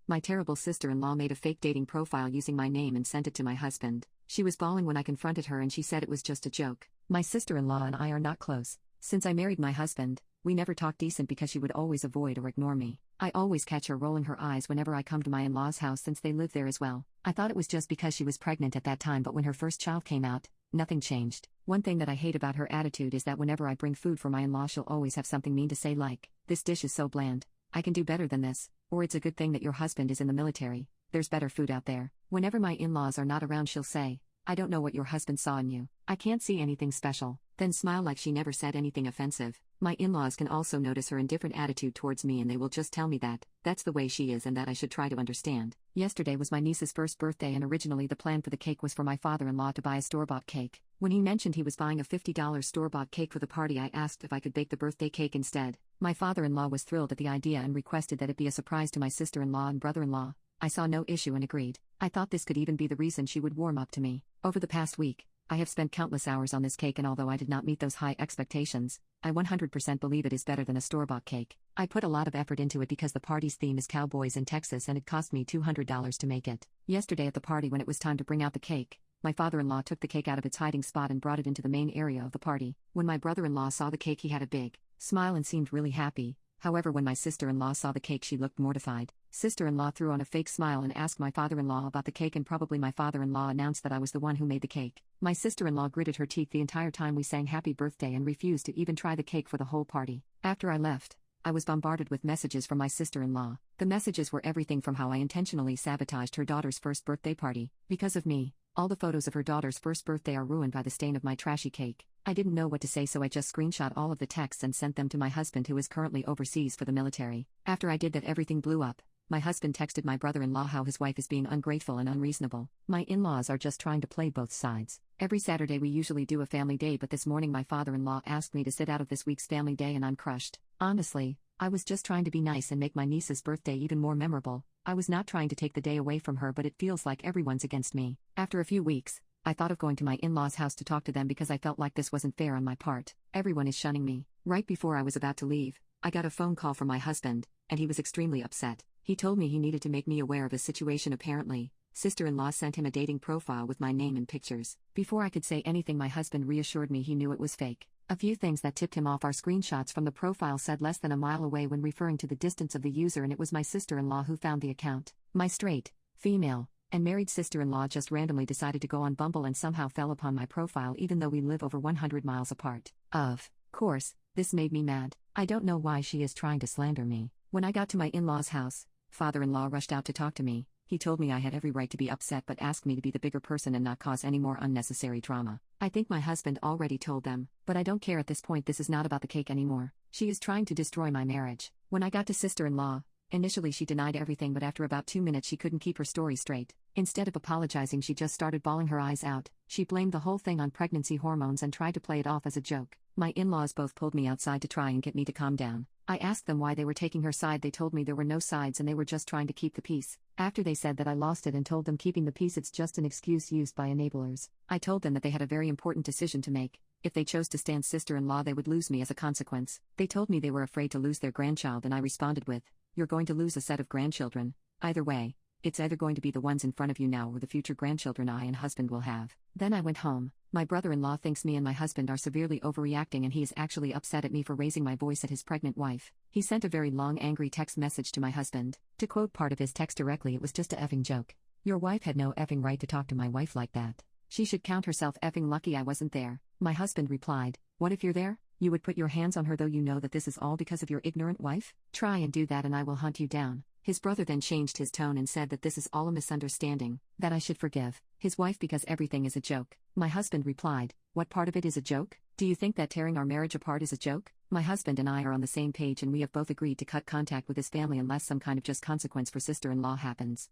My terrible sister-in-law made a fake dating profile using my name and sent it to my husband. She was bawling when I confronted her and she said it was just a joke. My sister-in-law and I are not close. Since I married my husband, we never talk decent because she would always avoid or ignore me. I always catch her rolling her eyes whenever I come to my in-laws' house since they live there as well. I thought it was just because she was pregnant at that time, but when her first child came out, nothing changed. One thing that I hate about her attitude is that whenever I bring food for my in-law, she'll always have something mean to say like, "This dish is so bland. I can do better than this," or "It's a good thing that your husband is in the military. There's better food out there." Whenever my in-laws are not around, she'll say, "I don't know what your husband saw in you. I can't see anything special," then smile like she never said anything offensive. My in-laws can also notice her indifferent attitude towards me and they will just tell me that that's the way she is and that I should try to understand. Yesterday was my niece's first birthday and originally the plan for the cake was for my father-in-law to buy a store-bought cake. When he mentioned he was buying a $50 store-bought cake for the party, I asked if I could bake the birthday cake instead. My father-in-law was thrilled at the idea and requested that it be a surprise to my sister-in-law and brother-in-law. I saw no issue and agreed. I thought this could even be the reason she would warm up to me. Over the past week, I have spent countless hours on this cake and although I did not meet those high expectations, I 100% believe it is better than a store-bought cake. I put a lot of effort into it because the party's theme is cowboys in Texas and it cost me $200 to make it. Yesterday at the party when it was time to bring out the cake, my father-in-law took the cake out of its hiding spot and brought it into the main area of the party. When my brother-in-law saw the cake, he had a big smile and seemed really happy. However, when my sister-in-law saw the cake, she looked mortified. Sister-in-law threw on a fake smile and asked my father-in-law about the cake and probably my father-in-law announced that I was the one who made the cake. My sister-in-law gritted her teeth the entire time we sang happy birthday and refused to even try the cake for the whole party. After I left, I was bombarded with messages from my sister-in-law. The messages were everything from how I intentionally sabotaged her daughter's first birthday party. Because of me, all the photos of her daughter's first birthday are ruined by the stain of my trashy cake. I didn't know what to say, so I just screenshot all of the texts and sent them to my husband, who is currently overseas for the military. After I did that, everything blew up. My husband texted my brother-in-law how his wife is being ungrateful and unreasonable. My in-laws are just trying to play both sides. Every Saturday we usually do a family day, but this morning my father-in-law asked me to sit out of this week's family day and I'm crushed. Honestly, I was just trying to be nice and make my niece's birthday even more memorable. I was not trying to take the day away from her, but it feels like everyone's against me. After a few weeks, I thought of going to my in-laws' house to talk to them because I felt like this wasn't fair on my part. Everyone is shunning me. Right before I was about to leave, I got a phone call from my husband, and he was extremely upset. He told me he needed to make me aware of his situation. Apparently, sister-in-law sent him a dating profile with my name and pictures. Before I could say anything, my husband reassured me he knew it was fake. A few things that tipped him off are screenshots from the profile said less than a mile away when referring to the distance of the user, and it was my sister-in-law who found the account. My straight, female, and married sister-in-law just randomly decided to go on Bumble and somehow fell upon my profile even though we live over 100 miles apart. Of course, this made me mad. I don't know why she is trying to slander me. When I got to my in-laws' house, father-in-law rushed out to talk to me. He told me I had every right to be upset but asked me to be the bigger person and not cause any more unnecessary drama. I think my husband already told them, but I don't care at this point. This is not about the cake anymore. She is trying to destroy my marriage. When I got to sister-in-law, initially she denied everything, but after about 2 minutes she couldn't keep her story straight. Instead of apologizing, she just started bawling her eyes out. She blamed the whole thing on pregnancy hormones and tried to play it off as a joke. My in-laws both pulled me outside to try and get me to calm down. I asked them why they were taking her side. They told me there were no sides and they were just trying to keep the peace. After they said that I lost it and told them keeping the peace it's just an excuse used by enablers, I told them that they had a very important decision to make. If they chose to stand sister-in-law, they would lose me as a consequence. They told me they were afraid to lose their grandchild and I responded with, "You're going to lose a set of grandchildren. Either way, it's either going to be the ones in front of you now or the future grandchildren I and husband will have." Then I went home. My brother-in-law thinks me and my husband are severely overreacting and he is actually upset at me for raising my voice at his pregnant wife. He sent a very long angry text message to my husband. To quote part of his text directly, it was just a effing joke. "Your wife had no effing right to talk to my wife like that. She should count herself effing lucky I wasn't there." My husband replied, "What if you're there? You would put your hands on her though you know that this is all because of your ignorant wife? Try and do that and I will hunt you down." His brother then changed his tone and said that this is all a misunderstanding, that I should forgive his wife because everything is a joke. My husband replied, "What part of it is a joke? Do you think that tearing our marriage apart is a joke?" My husband and I are on the same page and we have both agreed to cut contact with his family unless some kind of just consequence for sister-in-law happens.